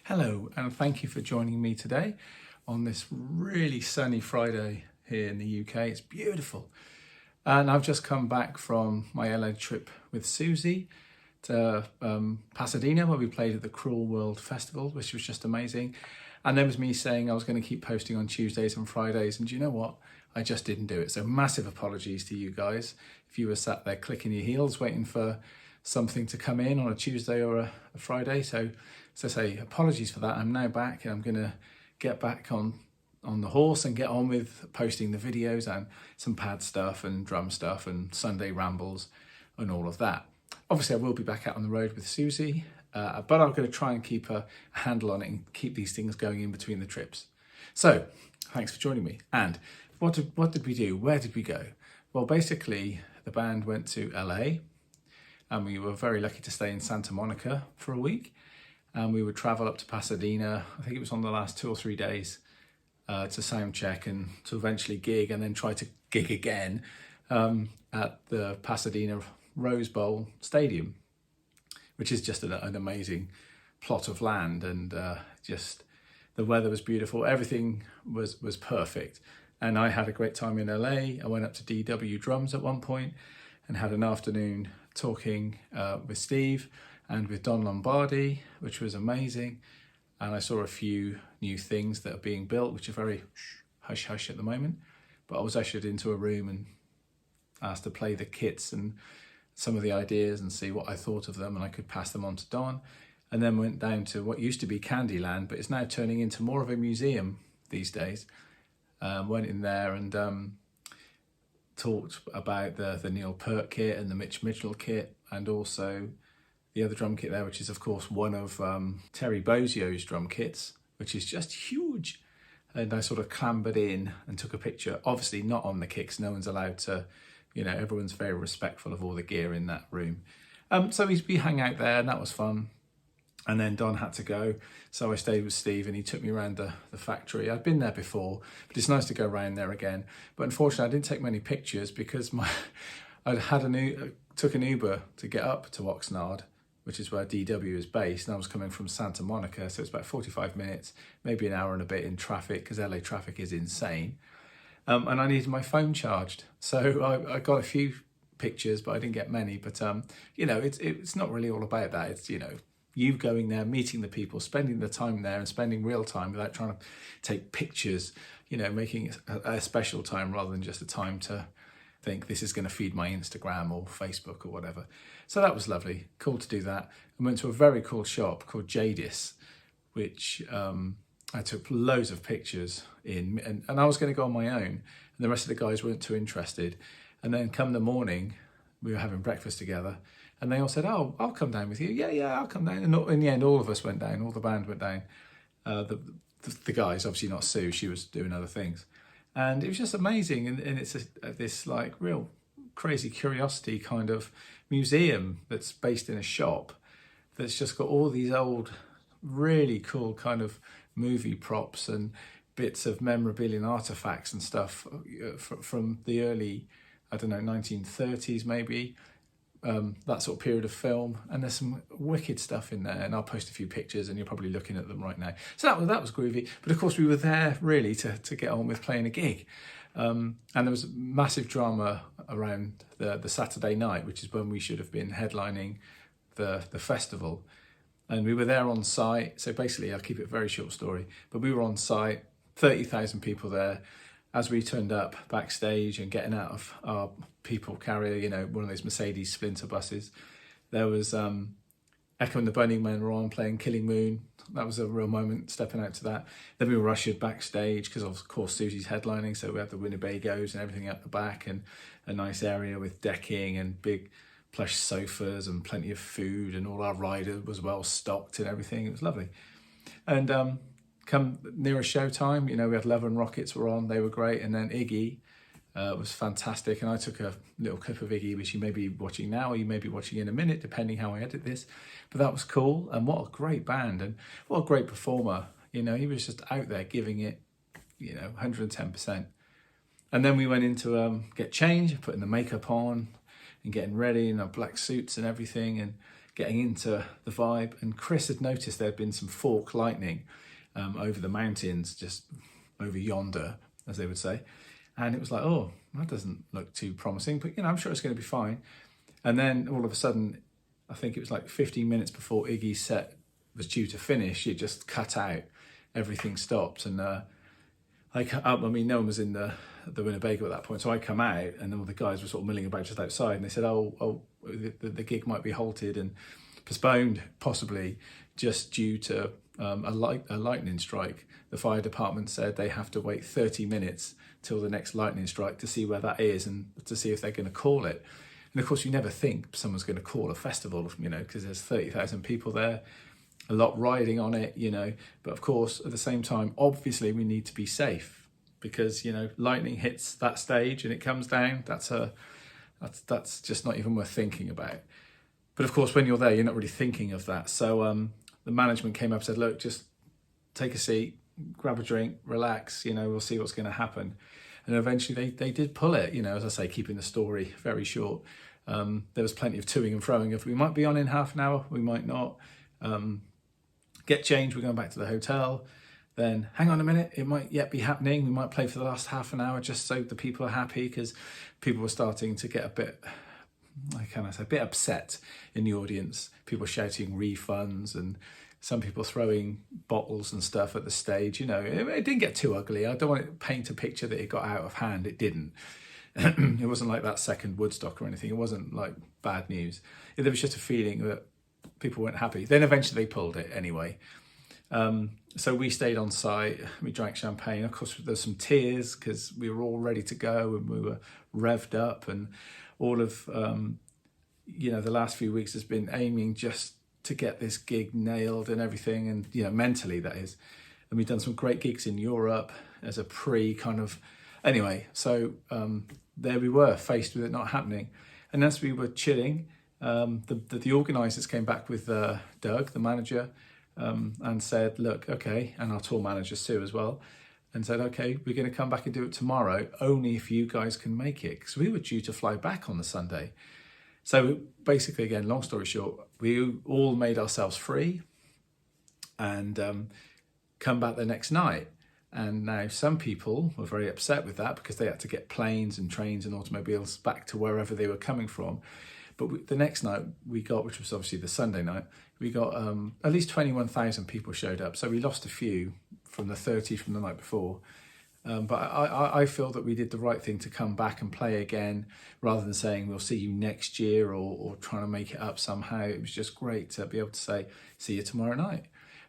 Hello, and thank you for joining me today on this really sunny Friday here in the UK. It's beautiful. And I've just come back from my LA trip with Siouxsie to Pasadena, where we played at the Cruel World Festival, which was just amazing. And there was me saying I was going to keep posting on Tuesdays and Fridays, and do you know what? I just didn't do it. So massive apologies to you guys if you were sat there clicking your heels waiting for something to come in on a Tuesday or a Friday. So I say apologies for that. I'm now back, and I'm going to get back on the horse and get on with posting the videos and some pad stuff and drum stuff and Sunday rambles and all of that. Obviously, I will be back out on the road with Siouxsie, but I'm going to try and keep a handle on it and keep these things going in between the trips. So thanks for joining me. And what did we do? Where did we go? Well, basically, the band went to LA, and we were very lucky to stay in Santa Monica for a week. And we would travel up to Pasadena. I think it was on the last 2 or 3 days to sound check and to eventually gig, and then try to gig again at the Pasadena Rose Bowl Stadium, which is just an amazing plot of land, and just the weather was beautiful. Everything was perfect. And I had a great time in LA. I went up to DW Drums at one point and had an afternoon talking with Steve and with Don Lombardi, which was amazing. And I saw a few new things that are being built, which are very hush-hush at the moment. But I was ushered into a room and asked to play the kits and some of the ideas and see what I thought of them, and I could pass them on to Don. And then went down to what used to be Candyland, but is now turning into more of a museum these days. Went in there and talked about the Neil Peart kit and the Mitch Mitchell kit, and also the other drum kit there, which is of course one of Terry Bozio's drum kits, which is just huge. And I sort of clambered in and took a picture, obviously not on the kicks. No one's allowed to, everyone's very respectful of all the gear in that room. So we hung out there, and that was fun. And then Don had to go, so I stayed with Steve, and he took me around the factory. I'd been there before, but it's nice to go around there again. But unfortunately, I didn't take many pictures because took an Uber to get up to Oxnard, which is where DW is based, and I was coming from Santa Monica, so it's about 45 minutes, maybe an hour and a bit in traffic, because LA traffic is insane. And I needed my phone charged, so I got a few pictures, but I didn't get many. But it's not really all about that. It's you going there, meeting the people, spending the time there, and spending real time without trying to take pictures. Making it a special time rather than just a time to think this is going to feed my Instagram or Facebook or whatever. So that was lovely, cool to do that. I went to a very cool shop called Jadis, which I took loads of pictures in, and I was going to go on my own, and the rest of the guys weren't too interested. And then come the morning, we were having breakfast together, and they all said, "Oh, I'll come down with you." Yeah, I'll come down. And in the end, all of us went down, all the band went down. The guys, obviously not Sue, she was doing other things. And it was just amazing, and it's this like real crazy curiosity kind of museum that's based in a shop that's just got all these old, really cool kind of movie props and bits of memorabilia and artifacts and stuff from the early, 1930s maybe, that sort of period of film. And there's some wicked stuff in there, and I'll post a few pictures, and you're probably looking at them right now. So that was groovy. But of course we were there really to get on with playing a gig, and there was massive drama around the Saturday night, which is when we should have been headlining the festival. And we were there on site. So basically, I'll keep it a very short story, but we were on site, 30,000 people there. As we turned up backstage and getting out of our people carrier, one of those Mercedes Sprinter buses, there was Echo and the Burning Men were on playing Killing Moon. That was a real moment, stepping out to that. Then we were ushered backstage because, of course, Siouxsie's headlining, so we had the Winnebagos and everything at the back, and a nice area with decking and big plush sofas and plenty of food, and all our rider was well stocked and everything. It was lovely. And come nearer showtime, we had Love and Rockets were on, they were great, and then Iggy was fantastic, and I took a little clip of Iggy, which you may be watching now or you may be watching in a minute, depending how I edit this. But that was cool, and what a great band, and what a great performer. He was just out there giving it 110%. And then we went in to get changed, putting the makeup on and getting ready in our black suits and everything, and getting into the vibe. And Chris had noticed there had been some fork lightning over the mountains, just over yonder, as they would say. And it was like, oh, that doesn't look too promising, but I'm sure it's going to be fine. And then all of a sudden, I think it was like 15 minutes before Iggy's set was due to finish, it just cut out. Everything stopped, and no one was in the Winnebago at that point, so I come out, and all the guys were sort of milling about just outside, and they said, the gig might be halted and postponed, possibly just due to a lightning strike. The fire department said they have to wait 30 minutes till the next lightning strike to see where that is and to see if they're going to call it. And of course, you never think someone's going to call a festival, because there's 30,000 people there, a lot riding on it, But of course, at the same time, obviously, we need to be safe because, lightning hits that stage and it comes down. That's just not even worth thinking about. But of course, when you're there, you're not really thinking of that. So the management came up and said, look, just take a seat, grab a drink, relax, we'll see what's going to happen. And eventually they did pull it, as I say, keeping the story very short. There was plenty of toing and froing of we might be on in half an hour, we might not. Get changed, we're going back to the hotel. Then hang on a minute, it might yet be happening. We might play for the last half an hour just so the people are happy, because people were starting to get a bit upset in the audience. People shouting refunds and some people throwing bottles and stuff at the stage. It didn't get too ugly. I don't want to paint a picture that it got out of hand. It didn't. It wasn't like that second Woodstock or anything. It wasn't like bad news. There was just a feeling that people weren't happy. Then eventually they pulled it anyway. So we stayed on site. We drank champagne. Of course, there's some tears because we were all ready to go and we were revved up. And all of the last few weeks has been aiming just to get this gig nailed and everything, and mentally that is. And we've done some great gigs in Europe as a pre kind of. Anyway, so there we were, faced with it not happening. And as we were chilling, the organisers came back with Doug, the manager, and said, look, okay, and our tour manager Sue as well, and said, okay, we're going to come back and do it tomorrow, only if you guys can make it, because we were due to fly back on the Sunday. So basically, again, long story short, we all made ourselves free and come back the next night. And now some people were very upset with that because they had to get planes and trains and automobiles back to wherever they were coming from. But the next night we got, which was obviously the Sunday night, we got at least 21,000 people showed up. So we lost a few from the 30 from the night before. But I feel that we did the right thing to come back and play again, rather than saying we'll see you next year or trying to make it up somehow. It was just great to be able to say, see you tomorrow night.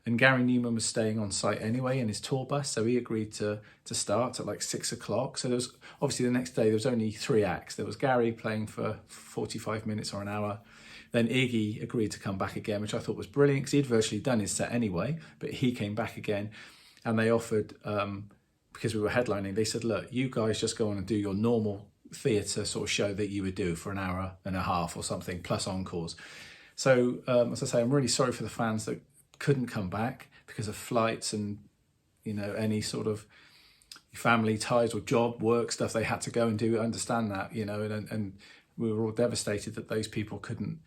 And Gary Newman was staying on site anyway in his tour bus, so he agreed to start at like 6 o'clock. So there was, obviously the next day there was only 3 acts. There was Gary playing for 45 minutes or an hour. Then Iggy agreed to come back again, which I thought was brilliant because he'd virtually done his set anyway, but he came back again. And they offered, because we were headlining, they said, look, you guys just go on and do your normal theatre sort of show that you would do for an hour and a half or something, plus encores. So as I say, I'm really sorry for the fans that couldn't come back because of flights and any sort of family ties or job work stuff they had to go and do. I understand that, and we were all devastated that those people couldn't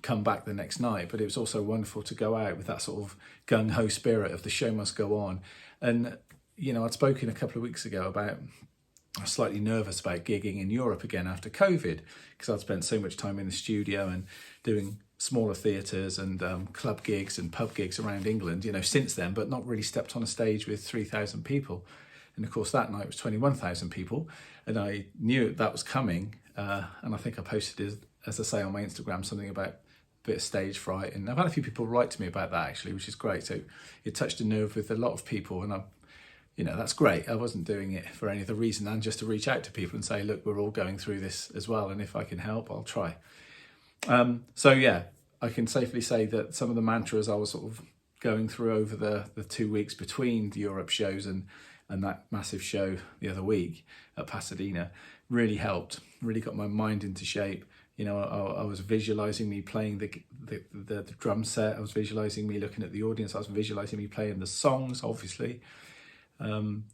come back the next night. But it was also wonderful to go out with that sort of gung-ho spirit of the show must go on. And I'd spoken a couple of weeks ago about I was slightly nervous about gigging in Europe again after COVID, because I'd spent so much time in the studio and doing smaller theatres and club gigs and pub gigs around England, since then, but not really stepped on a stage with 3,000 people. And of course, that night was 21,000 people, and I knew that was coming. And I think I posted it, as I say, on my Instagram, something about a bit of stage fright. And I've had a few people write to me about that, actually, which is great. So it touched a nerve with a lot of people, and that's great. I wasn't doing it for any other reason than just to reach out to people and say, look, we're all going through this as well, and if I can help, I'll try. So yeah, I can safely say that some of the mantras I was sort of going through over the 2 weeks between the Europe shows and that massive show the other week at Pasadena really helped, really got my mind into shape. I was visualizing me playing the drum set. I was visualizing me looking at the audience. I was visualizing me playing the songs, obviously, and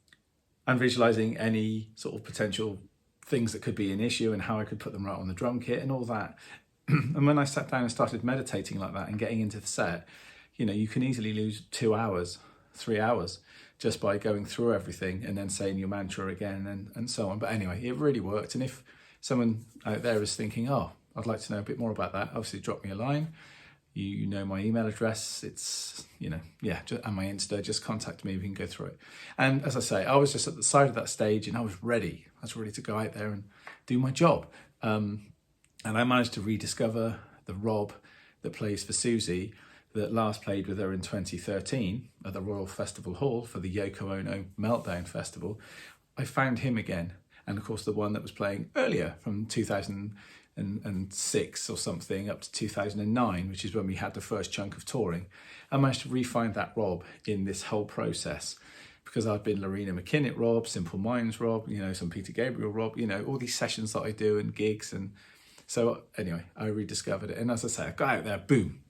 visualizing any sort of potential things that could be an issue and how I could put them right on the drum kit and all that. And when I sat down and started meditating like that and getting into the set, you know, you can easily lose 2 hours, 3 hours just by going through everything and then saying your mantra again and so on. But anyway, it really worked. And if someone out there is thinking, oh, I'd like to know a bit more about that, obviously drop me a line. You know my email address, it's, you know, yeah, and my Insta, just contact me, we can go through it. And as I say, I was just at the side of that stage and I was ready to go out there and do my job. And I managed to rediscover the Rob that plays for Siouxsie, that last played with her in 2013 at the Royal Festival Hall for the Yoko Ono Meltdown Festival. I found him again. And of course, the one that was playing earlier from 2006 or something up to 2009, which is when we had the first chunk of touring. I managed to re-find that Rob in this whole process, because I've been Lorena McKinnon Rob, Simple Minds Rob, you know, some Peter Gabriel Rob, you know, all these sessions that I do and gigs. And so anyway, I rediscovered it. And as I say, I got out there, boom,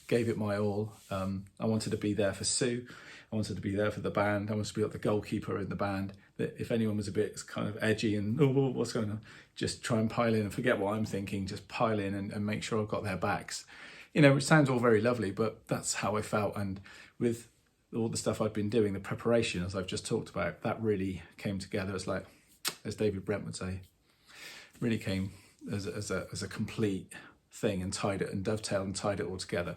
gave it my all. I wanted to be there for Sue. I wanted to be there for the band. I wanted to be like the goalkeeper in the band, that if anyone was a bit kind of edgy and, oh, what's going on, just try and pile in and forget what I'm thinking, just pile in and make sure I've got their backs. You know, it sounds all very lovely, but that's how I felt. And with all the stuff I've been doing, the preparation, as I've just talked about, that really came together. It's like, as David Brent would say, really came as a complete thing and tied it and dovetailed and tied it all together.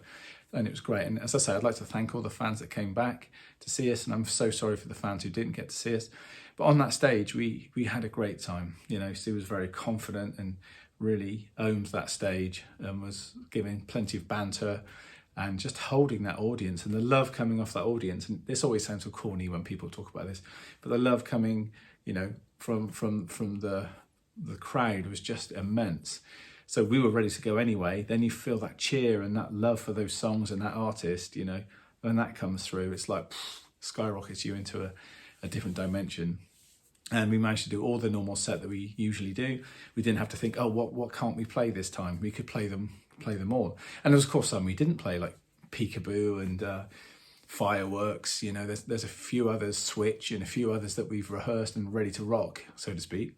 And it was great. And as I say, I'd like to thank all the fans that came back to see us, and I'm so sorry for the fans who didn't get to see us. But on that stage, we had a great time. You know, Sue was very confident and really owned that stage and was giving plenty of banter and just holding that audience, and the love coming off that audience. And this always sounds so corny when people talk about this, but the love coming, you know, from the crowd was just immense. So we were ready to go anyway. Then you feel that cheer and that love for those songs and that artist, you know, when that comes through, it's like skyrockets you into a different dimension. And we managed to do all the normal set that we usually do. We didn't have to think, oh, what can't we play this time? We could play them all. And there was, of course, some we didn't play, like Peekaboo and Fireworks. You know, there's a few others, Switch, and a few others that we've rehearsed and ready to rock, so to speak.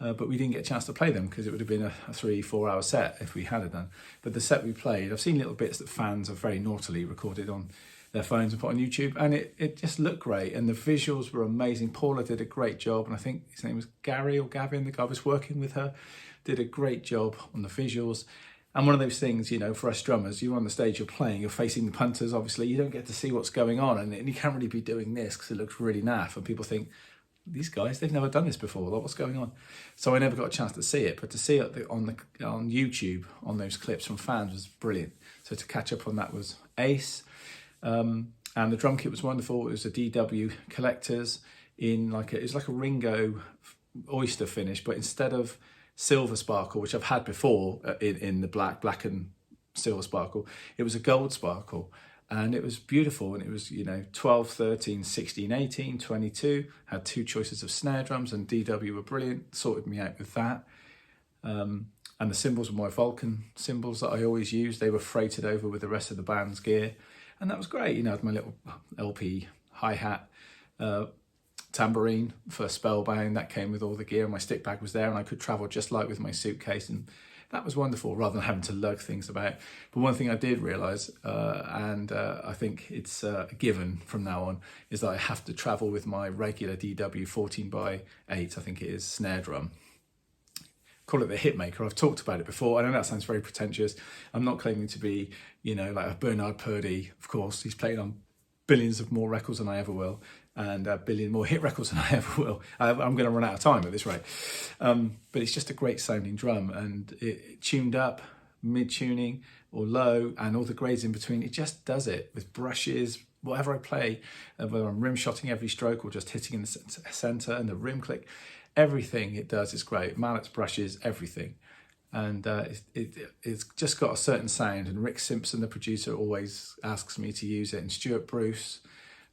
But we didn't get a chance to play them because it would have been a 3-4 hour set if we had it done. But the set we played, I've seen little bits that fans have very naughtily recorded on their phones and put on YouTube, and it just looked great, and the visuals were amazing. Paula did a great job, and I think his name was Gary or Gavin, the guy was working with her, did a great job on the visuals. And one of those things, you know, for us drummers, you're on the stage, you're playing, you're facing the punters, obviously, you don't get to see what's going on, and you can't really be doing this because it looks really naff, and people think, these guys, they've never done this before, like, what's going on? So I never got a chance to see it, but to see it on YouTube, on those clips from fans, was brilliant. So to catch up on that was ace. And the drum kit was wonderful. It was a DW Collectors in it was like a Ringo oyster finish, but instead of silver sparkle, which I've had before in the black and silver sparkle, it was a gold sparkle. And it was beautiful, and it was, you know, 12, 13, 16, 18, 22, had 2 choices of snare drums, and DW were brilliant, sorted me out with that. And the cymbals were my Vulcan cymbals that I always use. They were freighted over with the rest of the band's gear, and that was great. You know, I had my little LP hi-hat, tambourine for Spellbound, that came with all the gear, and my stick bag was there, and I could travel just like with my suitcase, and that was wonderful, rather than having to lug things about. But one thing I did realise, and I think it's a given from now on, is that I have to travel with my regular DW 14x8, I think it is, snare drum. Call it the hitmaker. I've talked about it before. I know that sounds very pretentious. I'm not claiming to be, you know, like a Bernard Purdie. Of course, he's played on billions of more records than I ever will, and a billion more hit records than I ever will. I'm going to run out of time at this rate. But it's just a great sounding drum, and it tuned up, mid-tuning or low, and all the grades in between. It just does it with brushes, whatever I play, whether I'm rim shotting every stroke or just hitting in the center and the rim click, everything it does is great. Mallets, brushes, everything. And it's just got a certain sound, and Rick Simpson, the producer, always asks me to use it, and Stuart Bruce,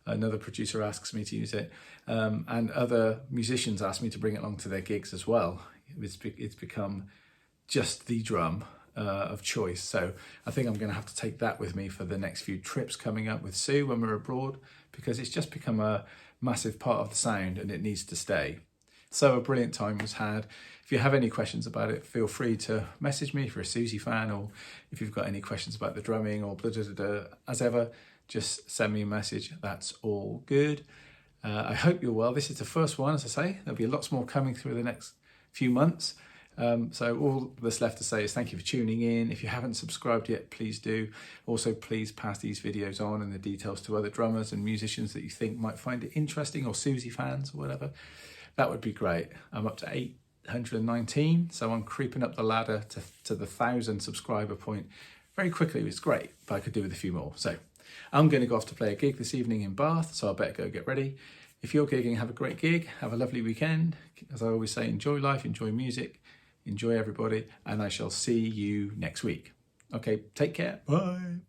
another producer, asks me to use it, and other musicians ask me to bring it along to their gigs as well. It's become just the drum of choice. So I think I'm going to have to take that with me for the next few trips coming up with Sue when we're abroad, because it's just become a massive part of the sound, and it needs to stay. So a brilliant time was had. If you have any questions about it, feel free to message me if you're a Siouxsie fan, or if you've got any questions about the drumming or blah, blah, blah, blah. As ever, just send me a message. That's all good. I hope you're well. This is the first one, as I say. There'll be lots more coming through the next few months. So all that's left to say is thank you for tuning in. If you haven't subscribed yet, please do. Also, please pass these videos on and the details to other drummers and musicians that you think might find it interesting, or Siouxsie fans or whatever. That would be great. I'm up to 819, so I'm creeping up the ladder to the 1,000 subscriber point very quickly. It's great, but I could do with a few more. So I'm going to go off to play a gig this evening in Bath, so I better go get ready. If you're gigging, have a great gig, have a lovely weekend. As I always say, enjoy life, enjoy music, enjoy everybody, and I shall see you next week. Okay, take care. Bye.